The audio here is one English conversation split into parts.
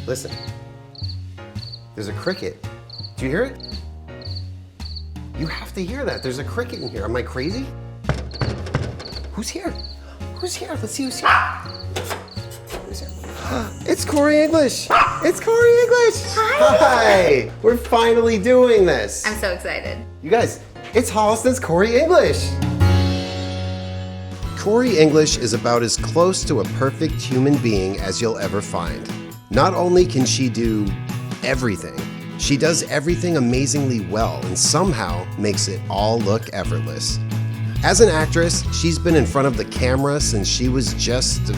Listen. There's a cricket. Do you hear it? You have to hear that. There's a cricket in here. Am I crazy? Who's here? Who's here? Let's see who's here. Who's here? It's Corri English. It's Corri English. Hi. Hi. We're finally doing this. I'm so excited. You guys, it's Holliston's Corri English. Corri English is about as close to a perfect human being as you'll ever find. Not only can she do everything, she does everything amazingly well and somehow makes it all look effortless. As an actress, she's been in front of the camera since she was just,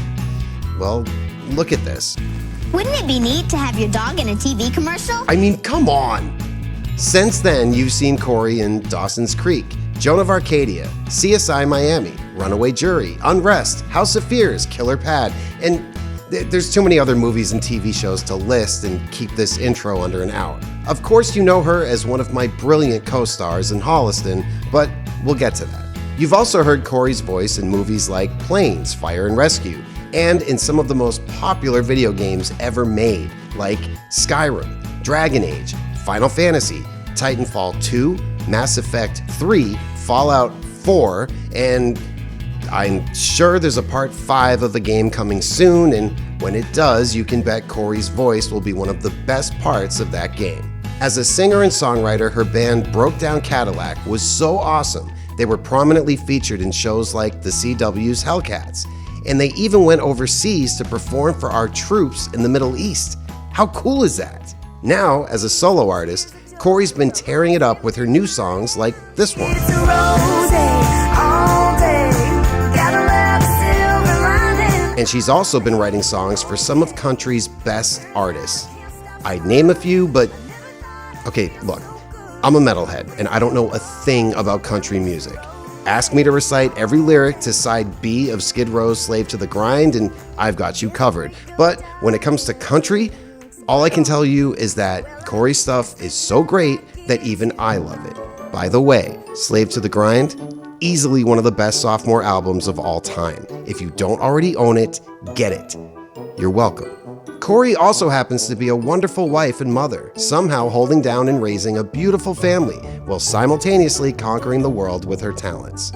well, look at this. Wouldn't it be neat to have your dog in a TV commercial? I mean, come on! Since then, you've seen Corri in Dawson's Creek, Joan of Arcadia, CSI Miami, Runaway Jury, Unrest, House of Fears, Killer Pad, and there's too many other movies and TV shows to list and keep this intro under an hour. Of course, you know her as one of my brilliant co-stars in Holliston, but we'll get to that. You've also heard Corri's voice in movies like Planes, Fire and Rescue, and in some of the most popular video games ever made, like Skyrim, Dragon Age, Final Fantasy, Titanfall 2, Mass Effect 3, Fallout 4, and I'm sure there's a part 5 of the game coming soon, and when it does, you can bet Corri's voice will be one of the best parts of that game. As a singer and songwriter, her band Broke Down Cadillac was so awesome, they were prominently featured in shows like the CW's Hellcats, and they even went overseas to perform for our troops in the Middle East. How cool is that? Now, as a solo artist, Corri's been tearing it up with her new songs like this one. And she's also been writing songs for some of country's best artists. I'd name a few, but okay, look, I'm a metalhead and I don't know a thing about country music. Ask me to recite every lyric to side B of Skid Row's Slave to the Grind and I've got you covered. But when it comes to country, all I can tell you is that Corri's stuff is so great that even I love it. By the way, Slave to the Grind, easily one of the best sophomore albums of all time. If you don't already own it, get it. You're welcome. Corri also happens to be a wonderful wife and mother, somehow holding down and raising a beautiful family while simultaneously conquering the world with her talents.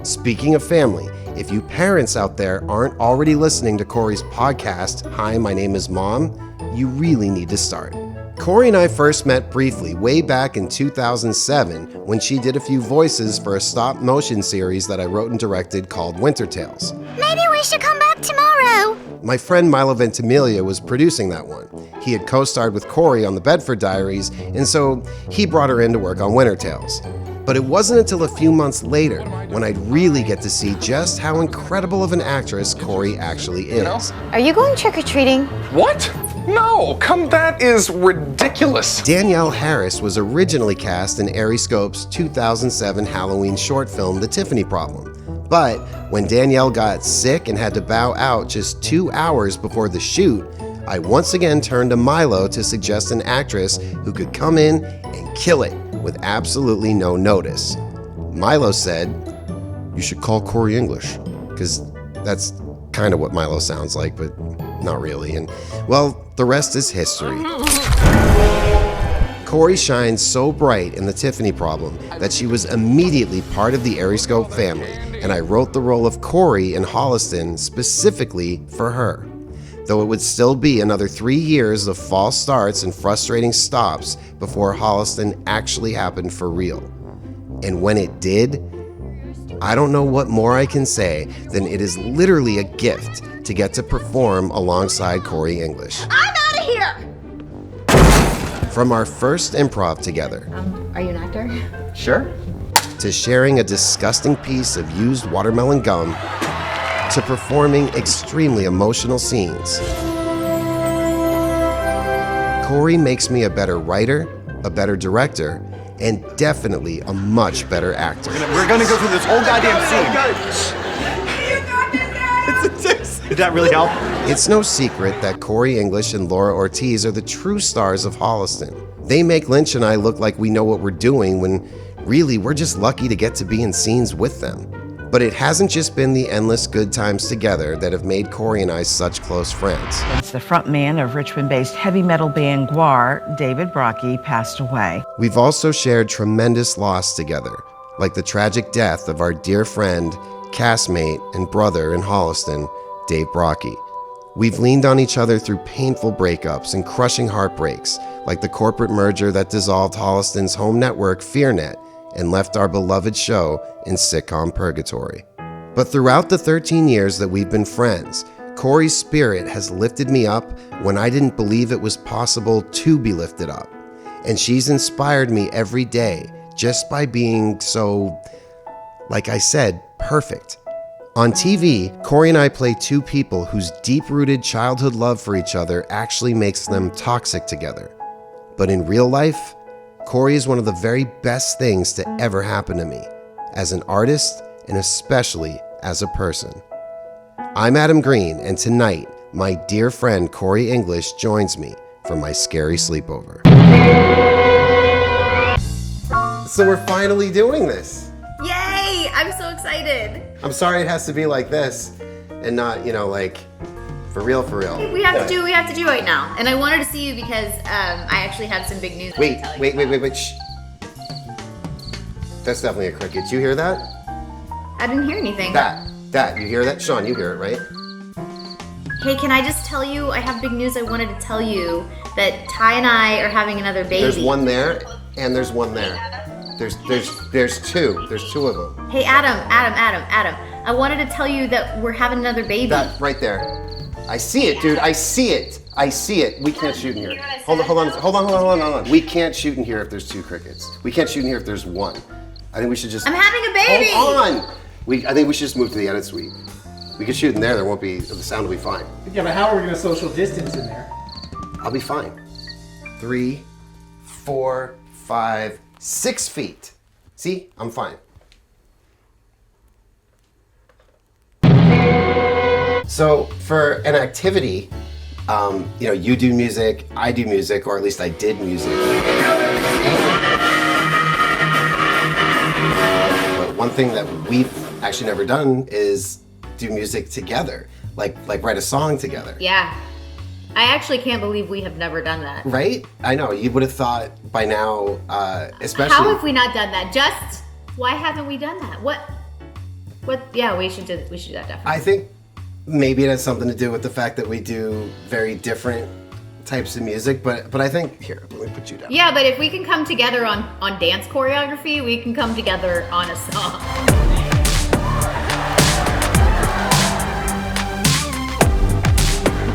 Speaking of family, if you parents out there aren't already listening to Corri's podcast, Hi, My Name is Mom, you really need to start. Corri and I first met briefly way back in 2007 when she did a few voices for a stop-motion series that I wrote and directed called Winter Tales. Maybe we should come back tomorrow. My friend Milo Ventimiglia was producing that one. He had co-starred with Corri on The Bedford Diaries, and so he brought her in to work on Winter Tales. But it wasn't until a few months later when I'd really get to see just how incredible of an actress Corri actually is. Are you going trick-or-treating? What? No, that is ridiculous. Danielle Harris was originally cast in Ariescope's 2007 Halloween short film, The Tiffany Problem. But when Danielle got sick and had to bow out just 2 hours before the shoot, I once again turned to Milo to suggest an actress who could come in and kill it with absolutely no notice. Milo said, "You should call Corri English," because that's kind of what Milo sounds like, but not really. And well, the rest is history. Corri shines so bright in The Tiffany Problem that she was immediately part of the Ariescope family, and I wrote the role of Corri in Holliston specifically for her. Though it would still be another 3 years of false starts and frustrating stops before Holliston actually happened for real. And when it did, I don't know what more I can say than it is literally a gift to get to perform alongside Corri English. I'm out of here! From our first improv together, Are you an actor? Sure. to sharing a disgusting piece of used watermelon gum, to performing extremely emotional scenes, Corri makes me a better writer, a better director, and definitely a much better actor. We're gonna go through this whole goddamn scene. Did that really help? It's no secret that Corri English and Laura Ortiz are the true stars of Holliston. They make Lynch and I look like we know what we're doing when really we're just lucky to get to be in scenes with them. But it hasn't just been the endless good times together that have made Corri and I such close friends. It's the frontman of Richmond-based heavy metal band Gwar, David Brockie, passed away. We've also shared tremendous loss together, like the tragic death of our dear friend, castmate, and brother in Holliston, Dave Brockie. We've leaned on each other through painful breakups and crushing heartbreaks, like the corporate merger that dissolved Holliston's home network, FearNet, and left our beloved show in sitcom purgatory. But throughout the 13 years that we've been friends, Corri's spirit has lifted me up when I didn't believe it was possible to be lifted up. And she's inspired me every day just by being so, like I said, perfect. On TV, Corri and I play two people whose deep-rooted childhood love for each other actually makes them toxic together. But in real life, Corri is one of the very best things to ever happen to me, as an artist and especially as a person. I'm Adam Green, and tonight, my dear friend Corri English joins me for my scary sleepover. So we're finally doing this. Yay! I'm so excited. I'm sorry it has to be like this and not, like, for real, for real. We have to do what we have to do right now. And I wanted to see you because I actually have some big news. Wait, shh. That's definitely a cricket. Did you hear that? I didn't hear anything. That, you hear that? Sean, you hear it, right? Hey, can I just tell you, I have big news I wanted to tell you that Ty and I are having another baby. There's one there, and there's one there. There's two. There's two of them. Hey, Adam. I wanted to tell you that we're having another baby. That right there. I see it, dude. I see it. We can't shoot in here. Hold on. We can't shoot in here if there's two crickets. We can't shoot in here if there's one. I think we should just. I'm having a baby. Hold on. I think we should just move to the edit suite. We can shoot in there. There won't be. The sound will be fine. Yeah, but how are we going to social distance in there? I'll be fine. 3, 4, 5, 6 feet. See? I'm fine. So for an activity, you do music, I do music, or at least I did music. But one thing that we've actually never done is do music together, like write a song together. Yeah. I actually can't believe we have never done that. Right? I know, you would have thought by now, especially... How have we not done that? Why haven't we done that? What? Yeah, we should do that definitely. I think maybe it has something to do with the fact that we do very different types of music, but I think, here, let me put you down. Yeah, but if we can come together on dance choreography, we can come together on a song.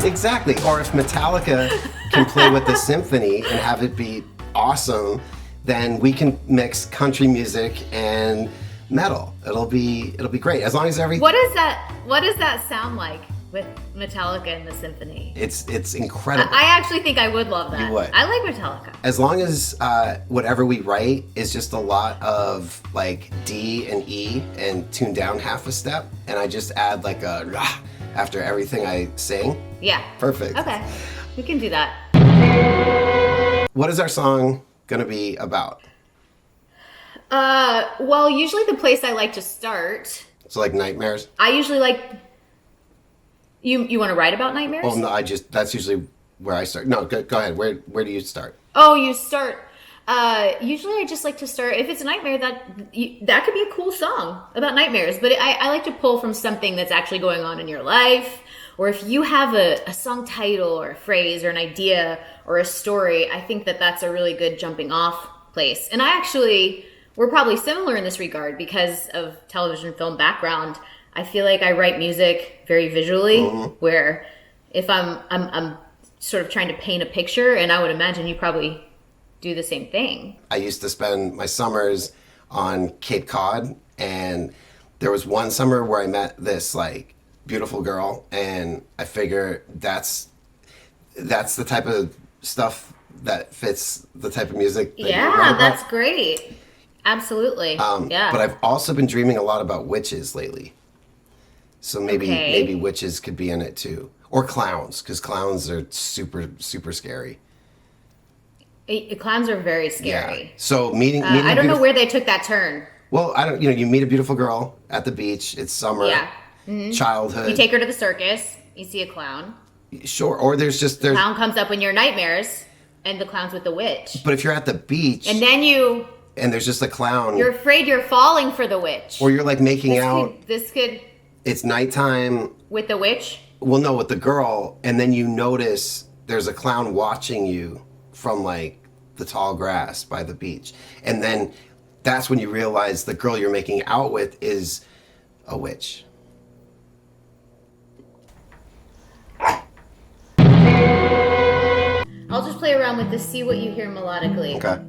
Exactly, or if Metallica can play with the symphony and have it be awesome, then we can mix country music and metal. It'll be great, as long as everything... What does that sound like with Metallica and the symphony? It's incredible. I actually think I would love that. You would. I like Metallica. As long as whatever we write is just a lot of like D and E and tune down half a step, and I just add like a rah after everything I sing. Yeah. Perfect. Okay, we can do that. What is our song gonna be about? Well, usually the place I like to start. So like nightmares? I usually like. You want to write about nightmares? Oh no, that's usually where I start. No, go ahead. Where do you start? Oh, you start. Usually I just like to start, if it's a nightmare, that could be a cool song about nightmares, but I like to pull from something that's actually going on in your life, or if you have a song title or a phrase or an idea or a story, I think that's a really good jumping off place. And we're probably similar in this regard because of television film background. I feel like I write music very visually, where if I'm sort of trying to paint a picture, and I would imagine you probably do the same thing. I used to spend my summers on Cape Cod, and there was one summer where I met this like beautiful girl, and I figure that's the type of stuff that fits the type of music that you write about. That's great. Absolutely. Yeah. But I've also been dreaming a lot about witches lately. So maybe witches could be in it too. Or clowns, because clowns are super, super scary. Clowns are very scary. Yeah. So meeting I don't know where they took that turn. Well, I don't. You meet a beautiful girl at the beach. It's summer. Yeah. Childhood. You take her to the circus. You see a clown. Sure. Or there's. Clown comes up in your nightmares, and the clown's with the witch. But if you're at the beach, And then and there's just a clown, you're afraid you're falling for the witch. or you're like making out. This could It's nighttime. with the witch. Well, no, with the girl, and then you notice there's a clown watching you from like the tall grass by the beach, and then that's when you realize the girl you're making out with is a witch. I'll just play around with this, see what you hear melodically. Okay.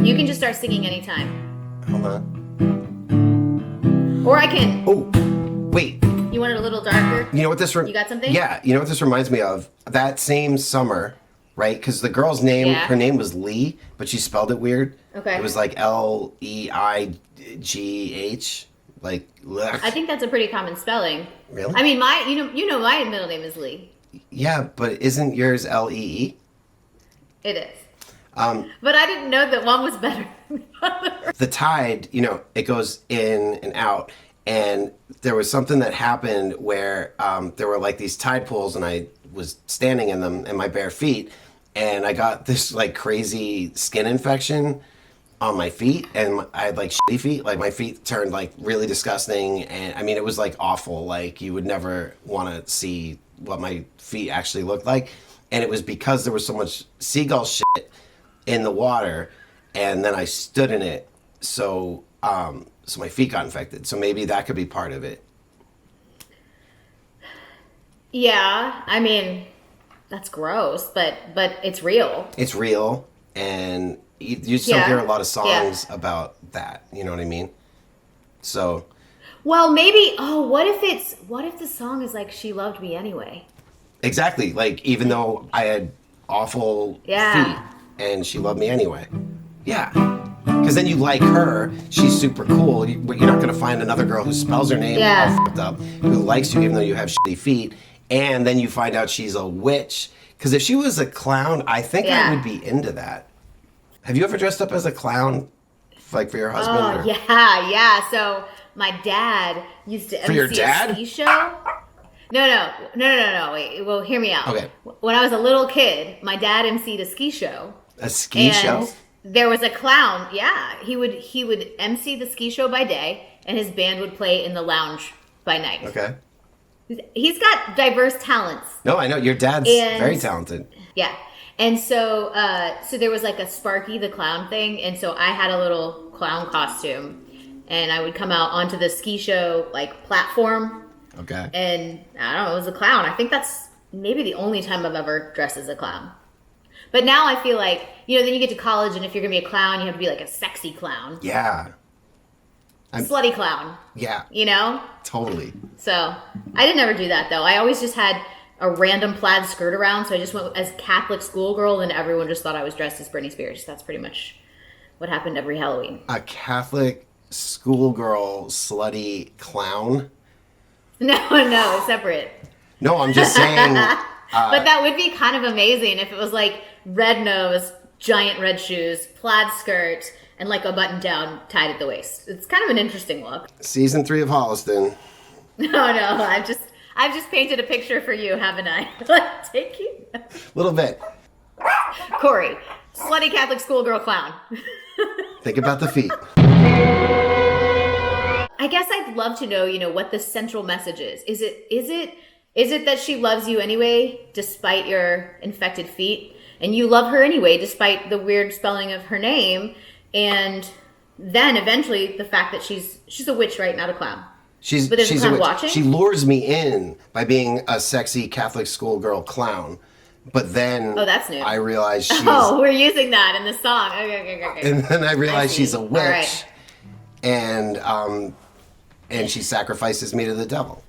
You can just start singing anytime. Hold on. Or I can. Oh, wait. You want it a little darker? You know what this? You got something? Yeah. You know what this reminds me of? That same summer, right? Because the girl's name, Yeah. her name was Lee, but she spelled it weird. Okay. It was like Leigh. Like, blech. I think that's a pretty common spelling. Really? I mean, you know my middle name is Lee. Yeah, but isn't yours Lee? It is. But I didn't know that one was better than the other. The tide, it goes in and out. And there was something that happened where there were like these tide pools, and I was standing in them in my bare feet, and I got this like crazy skin infection on my feet, and I had like shitty feet. Like my feet turned like really disgusting, and I mean it was like awful. Like you would never want to see what my feet actually looked like, and it was because there was so much seagull shit in the water, and then I stood in it, so my feet got infected. So maybe that could be part of it. Yeah, I mean, that's gross, but it's real. It's real, and you still Yeah. hear a lot of songs about that. You know what I mean? So Well, maybe. Oh, what if the song is like "She Loved Me Anyway"? exactly, like even though I had awful Yeah. feet, and she loved me anyway. Yeah. Because then you like her, she's super cool. You're not going to find another girl who spells her name Yeah. all fucked up, who likes you even though you have shitty feet. And then you find out she's a witch. Because if she was a clown, I think Yeah. I would be into that. Have you ever dressed up as a clown, like for your husband? Oh, or- yeah. So my dad used to MC your dad? a ski show. No. Wait, well, hear me out. Okay. When I was a little kid, my dad MC'd a ski show. A ski show? There was a clown. Yeah, he would MC the ski show by day, and his band would play in the lounge by night. Okay. He's got diverse talents. No, I know. Your dad's And- very talented. Yeah. And so there was like a Sparky the Clown thing, and so I had a little clown costume, and I would come out onto the ski show like platform, Okay. and I don't know, it was a clown. I think that's maybe the only time I've ever dressed as a clown. But now I feel like, then you get to college, and if you're gonna be a clown, you have to be like a sexy clown, Yeah. slutty clown, Yeah. Totally. So I didn't ever do that though. I always just had a random plaid skirt around, so I just went as Catholic schoolgirl, and everyone just thought I was dressed as Britney Spears. That's pretty much what happened every Halloween. A Catholic schoolgirl slutty clown? No, separate. No, I'm just saying. But that would be kind of amazing if it was like red nose, giant red shoes, plaid skirt, and like a button down tied at the waist. It's kind of an interesting look. Season 3 of Holliston. No, I've just painted a picture for you, haven't I? Like, take you. Little bit. Corri, slutty Catholic schoolgirl clown. Think about the feet. I guess I'd love to know, what the central message is. Is it that she loves you anyway, despite your infected feet, and you love her anyway, despite the weird spelling of her name, and then eventually the fact that she's a witch, right? Not a clown. But there's a clown witch. watching? She lures me in by being a sexy Catholic schoolgirl clown. But then that's new. I realize she's... Oh, we're using that in the song. Okay. And then I realize see. she's a witch. All right. And she sacrifices me to the devil.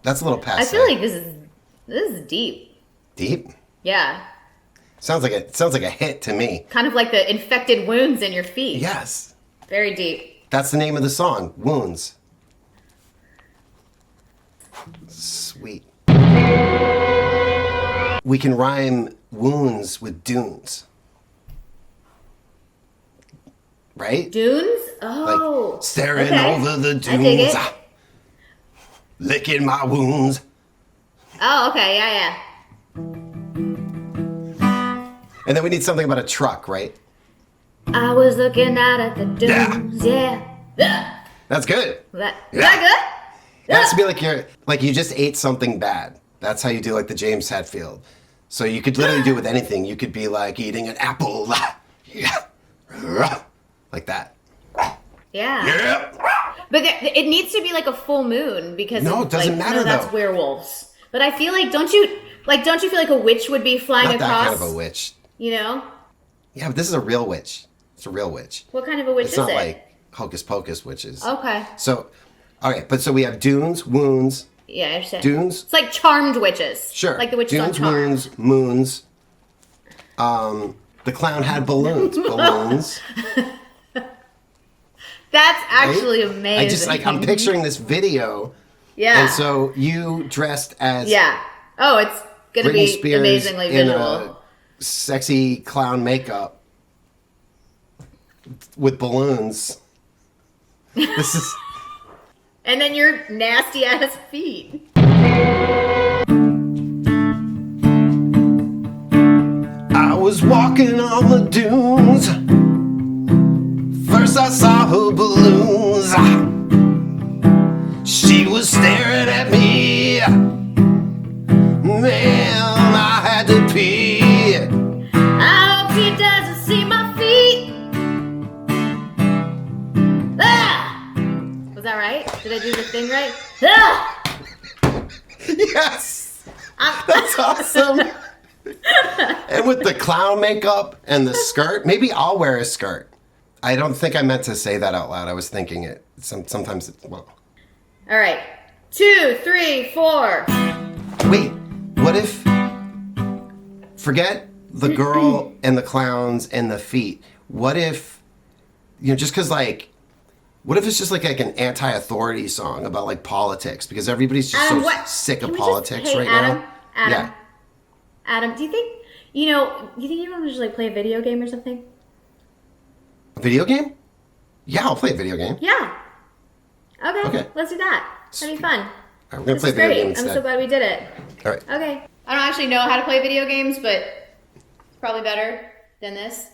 That's a little passe. I feel like this is deep. Deep? Yeah. Sounds like a hit to me. Kind of like the infected wounds in your feet. Yes. Very deep. That's the name of the song, Wounds. Sweet. We can rhyme wounds with dunes. right? Dunes? Oh. Like staring okay. over the I dig dunes, it. licking my wounds. Oh, okay. Yeah. And then we need something about a truck, right? I was looking out at the dunes. Yeah. That's good. Is that good? It has to be like you just ate something bad. That's how you do like the James Hetfield. So you could literally do it with anything. You could be like eating an apple. Like that. Yeah. But it needs to be like a full moon because No, it doesn't matter, that's though. werewolves. But I feel like don't you feel like a witch would be flying Not across? that kind of a witch. You know? Yeah, but this is a real witch. It's a real witch. What kind of a witch It's is not it? like hocus pocus witches. Okay. So, okay, but so we have dunes, wounds, Yeah, I understand. dunes. It's like charmed witches. Sure. Like the witches on dunes, Charmed. moons. The clown had balloons. Balloons. That's actually Right? amazing. I'm picturing this video. Yeah. And so you dressed as Yeah. Oh, it's gonna Britney be Spears amazingly in visual. a sexy clown makeup with balloons. This is And then your nasty ass feet. I was walking on the dunes. First I saw her balloons. She was staring at me. Man, I had to pee. I hope she doesn't see my feet. Ah! Was that right? Did I do the thing right? Ah! Yes! That's awesome. And with the clown makeup and the skirt, maybe I'll wear a skirt. I don't think I meant to say that out loud. I was thinking it. Sometimes it's, well. All right. 2, 3, 4. Wait, what if, forget the girl and the clowns and the feet. What if, just because what if it's just like an anti-authority song about like politics? Because everybody's just Adam, so what? sick Can of we just- politics hey, right Adam, now. Adam, Yeah. Adam, do you think you want to just like play a video game or something? A video game? Yeah, I'll play a video game. Yeah. Okay. Okay. Let's do that. That'd be fun. All right, we're gonna This play a is video great. game I'm instead. so glad we did it. All right. Okay. I don't actually know how to play video games, but it's probably better than this.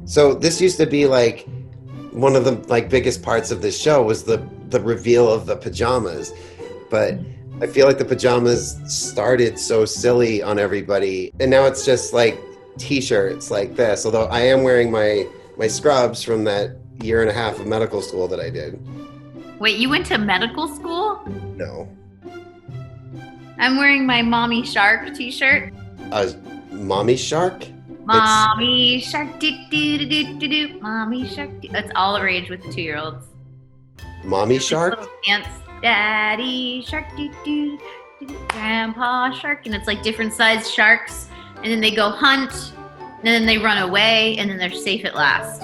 So this used to be like one of the biggest parts of this show was the reveal of the pajamas, but I feel like the pajamas started so silly on everybody, and now it's just like t-shirts like this. Although I am wearing my scrubs from that year and a half of medical school that I did. Wait, you went to medical school? No, I'm wearing my Mommy Shark t-shirt. Mommy Shark. Mommy Shark, do do do do do do. Mommy Shark. That's all the rage with the 2-year-olds. Mommy Shark. Little dance. Daddy Shark, do do do do. Grandpa Shark, and it's like different sized sharks, and then they go hunt, and then they run away, and then they're safe at last.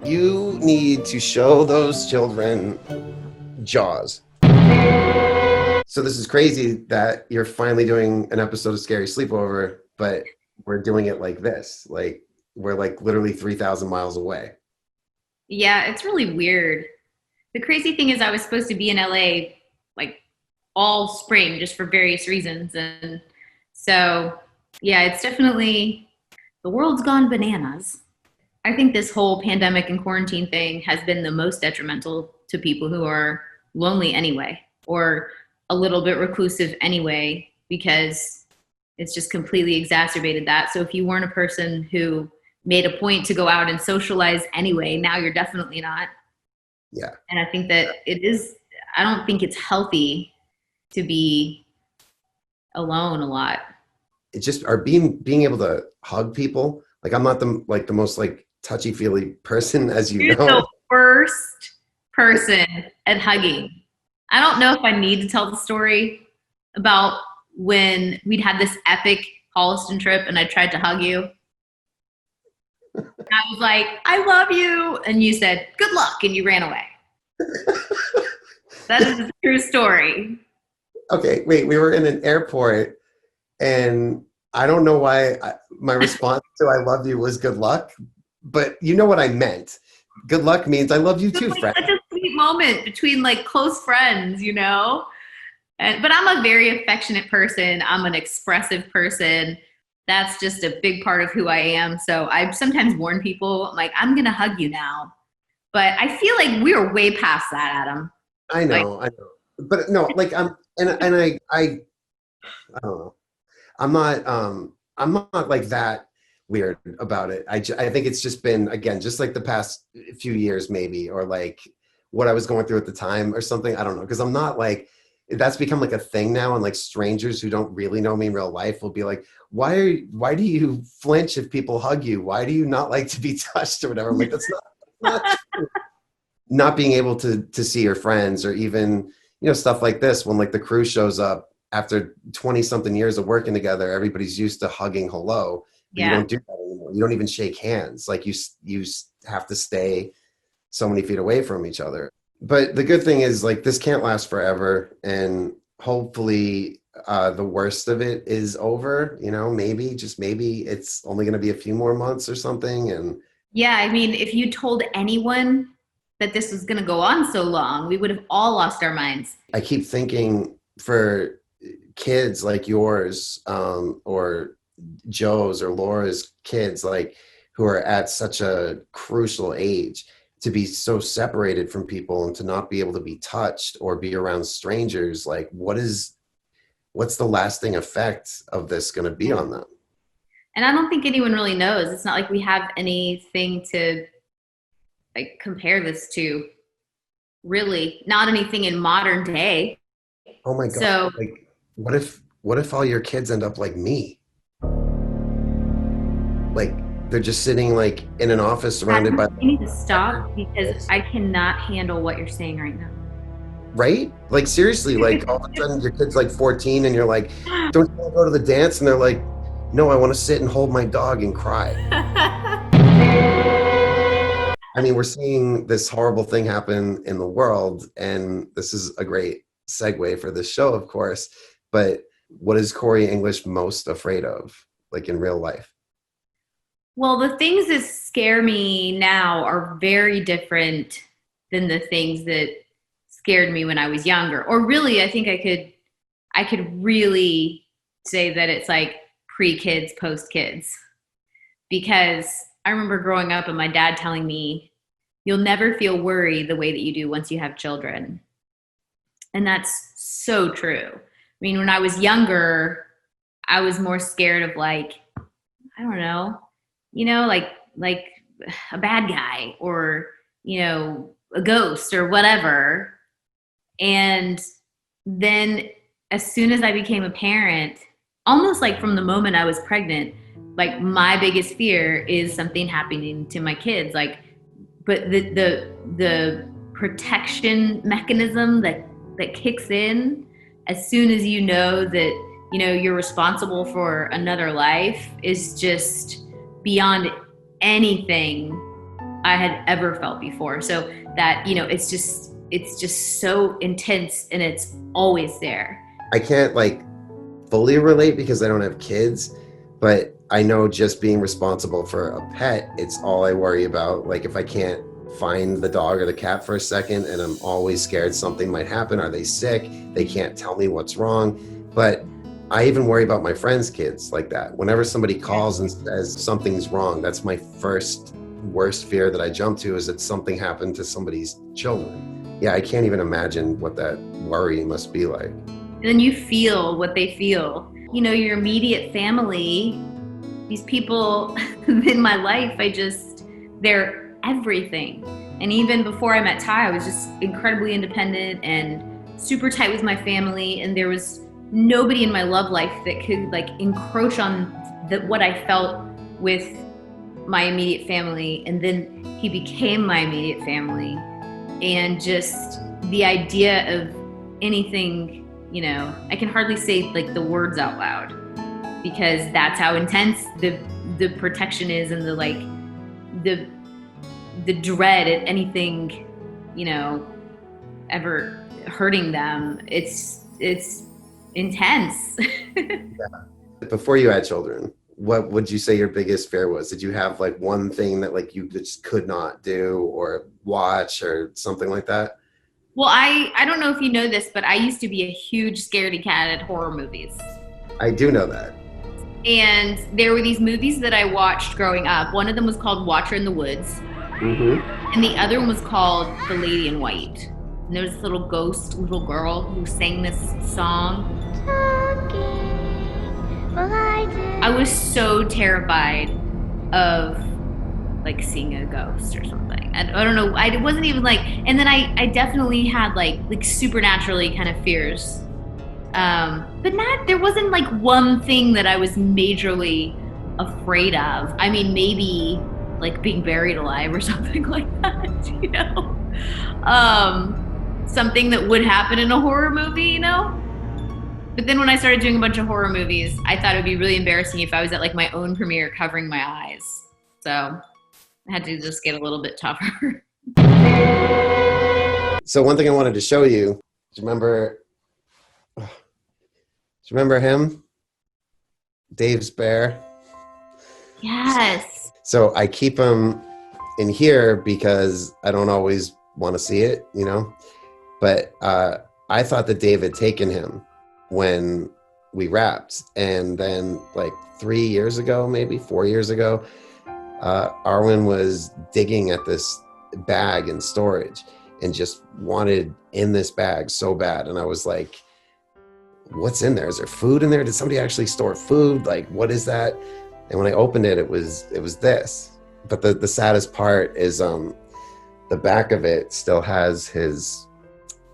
You need to show those children Jaws. So this is crazy that you're finally doing an episode of Scary Sleepover, but we're doing it like this. Like we're like literally 3,000 miles away. Yeah, it's really weird. The crazy thing is I was supposed to be in LA like all spring just for various reasons. And so, yeah, it's definitely, the world's gone bananas. I think this whole pandemic and quarantine thing has been the most detrimental to people who are lonely anyway, or a little bit reclusive anyway, because it's just completely exacerbated that. So if you weren't a person who made a point to go out and socialize anyway, now you're definitely not. Yeah. And I think that I don't think it's healthy to be alone a lot. It just being able to hug people. Like I'm not the most touchy-feely person, as you You're know. the worst person at hugging. I don't know if I need to tell the story about when we'd had this epic Holliston trip and I tried to hug you. I was like, I love you. And you said, good luck. And you ran away. That is a true story. Okay, wait, we were in an airport and I don't know why my response to I love you was good luck, but you know what I meant. Good luck means I love you too, friend. Such a sweet moment between like close friends, you know? But I'm a very affectionate person. I'm an expressive person. That's just a big part of who I am. So I sometimes warn people, like, I'm going to hug you now. But I feel like we're way past that, Adam. I know. But no, like I don't know. I'm not like that weird about it. I think it's just been, again, just like the past few years maybe, or like what I was going through at the time or something. I don't know. Cause I'm not like, that's become like a thing now. And like strangers who don't really know me in real life will be like, why do you flinch if people hug you? Why do you not like to be touched or whatever? I'm like, that's not true. Not being able to see your friends, or even, stuff like this, when like the crew shows up after 20 something years of working together, everybody's used to hugging hello. But you don't do that anymore. You don't even shake hands. Like you have to stay so many feet away from each other. But the good thing is, like, this can't last forever, and hopefully the worst of it is over. Maybe, just maybe, it's only going to be a few more months or something. And yeah, I mean, if you told anyone that this was going to go on so long, we would have all lost our minds. I keep thinking, for kids like yours, or Joe's or Laura's kids, like, who are at such a crucial age, to be so separated from people and to not be able to be touched or be around strangers, like, what's the lasting effect of this going to be on them? And I don't think anyone really knows. It's not like we have anything to like compare this to, really. Not anything in modern day. Oh my God. So, like, what if all your kids end up like me? Like, they're just sitting like in an office surrounded by. You need to stop, because I cannot handle what you're saying right now. Right? Like, seriously, like, all of a sudden your kid's like 14 and you're like, don't you want to go to the dance? And they're like, no, I want to sit and hold my dog and cry. I mean, we're seeing this horrible thing happen in the world, and this is a great segue for this show, of course. But what is Corri English most afraid of, like, in real life? Well, the things that scare me now are very different than the things that scared me when I was younger. Or really, I think I could really say that it's like pre-kids, post-kids. Because I remember growing up and my dad telling me, you'll never feel worry the way that you do once you have children. And that's so true. I mean, when I was younger, I was more scared of, like, I don't know, like a bad guy, or, a ghost or whatever. And then as soon as I became a parent, almost like from the moment I was pregnant, like, my biggest fear is something happening to my kids. Like, but the protection mechanism that kicks in as soon as you know that, you're responsible for another life is just beyond anything I had ever felt before. So that, it's just so intense, and it's always there. I can't like fully relate because I don't have kids, but I know just being responsible for a pet, it's all I worry about. Like, if I can't find the dog or the cat for a second, and I'm always scared something might happen. Are they sick? They can't tell me what's wrong. But I even worry about my friends' kids like that. Whenever somebody calls and says something's wrong, that's my first worst fear that I jump to, is that something happened to somebody's children. Yeah, I can't even imagine what that worry must be like. And then you feel what they feel. Your immediate family, these people in my life, they're everything. And even before I met Ty, I was just incredibly independent and super tight with my family. And there was nobody in my love life that could like encroach on what I felt with my immediate family. And then he became my immediate family. And just the idea of anything, I can hardly say like the words out loud, because that's how intense the protection is, and the dread at anything, ever hurting them. It's intense. Before you had children, what would you say your biggest fear was? Did you have like one thing that like you just could not do or watch or something like that? Well, I don't know if you know this, but I used to be a huge scaredy cat at horror movies. I do know that. And there were these movies that I watched growing up. One of them was called Watcher in the Woods. And the other one was called The Lady in White. And there was this little ghost little girl who sang this song. I was so terrified of like seeing a ghost or something. I don't know. I wasn't even like, and then I definitely had like supernaturally kind of fears. But there wasn't like one thing that I was majorly afraid of. I mean, maybe like being buried alive or something like that, you know? Something that would happen in a horror movie, you know? But then when I started doing a bunch of horror movies, I thought it would be really embarrassing if I was at like my own premiere covering my eyes. So I had to just get a little bit tougher. So one thing I wanted to show you, do you remember him? Dave's bear? Yes. So I keep him in here because I don't always want to see it, you know? But I thought that Dave had taken him when we wrapped. And then like 3 years ago, maybe 4 years ago, Arwen was digging at this bag in storage and just wanted in this bag so bad. And I was like, what's in there? Is there food in there? Did somebody actually store food? Like, what is that? And when I opened it, it was this. But the saddest part is the back of it still has his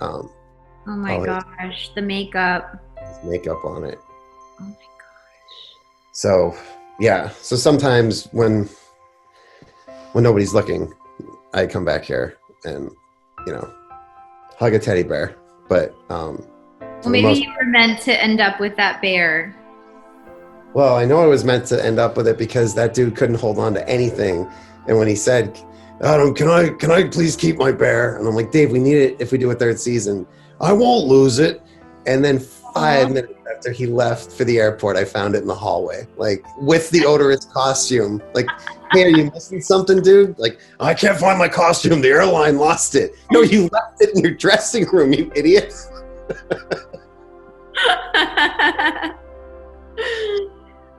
oh my gosh, the makeup. His makeup on it. Oh my gosh. So yeah. So sometimes when nobody's looking, I come back here and, you know, hug a teddy bear. But well, maybe you were meant to end up with that bear. Well, I know I was meant to end up with it because that dude couldn't hold on to anything. And when he said, Adam, can I please keep my bear? And I'm like, Dave, we need it if we do a third season. I won't lose it. And then 5 minutes after he left for the airport, I found it in the hallway, like with the odorous costume. Like, hey, are you missing something, dude? Like, I can't find my costume. The airline lost it. No, you left it in your dressing room, you idiot.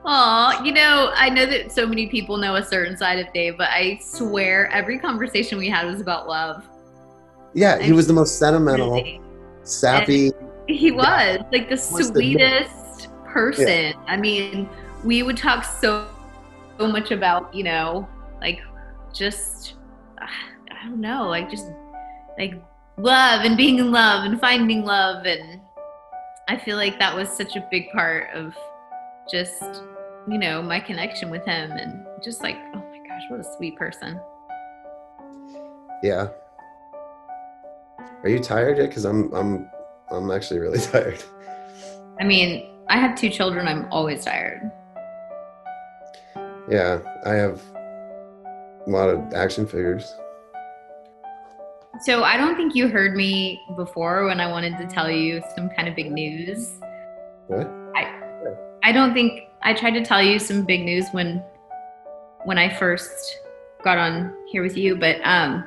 Aw, you know, I know that so many people know a certain side of Dave, but I swear every conversation we had was about love. Yeah, he was the most sentimental, Really. sappy. He was like the Must admit. sweetest person. Yeah. I mean, we would talk so much about, you know, like just, I don't know, like just like love and being in love and finding love. And I feel like that was such a big part of just, you know, my connection with him, and just like, oh my gosh, what a sweet person. Yeah. Are you tired yet? Because I'm actually really tired. I mean, I have 2 children. I'm always tired. Yeah, I have a lot of action figures. So I don't think you heard me before when I wanted to tell you some kind of big news. What? I don't think I tried to tell you some big news when I first got on here with you, but I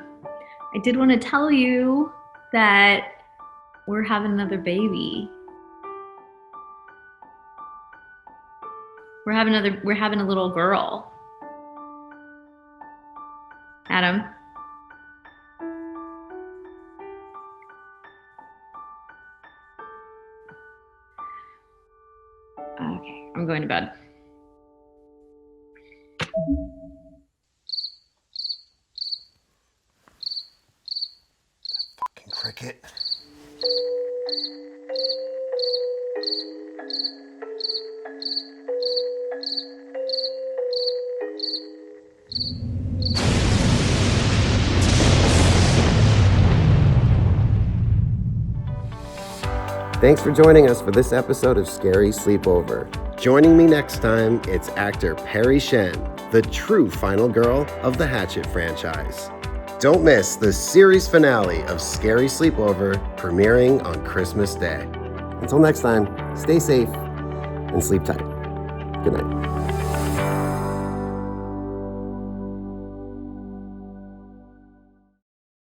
did want to tell you that we're having another baby. We're having a little girl. Adam. Okay, I'm going to bed. Fucking cricket. Thanks for joining us for this episode of Scary Sleepover. Joining me next time, it's actor Perry Shen, the true final girl of the Hatchet franchise. Don't miss the series finale of Scary Sleepover premiering on Christmas Day. Until next time, stay safe and sleep tight. Good night.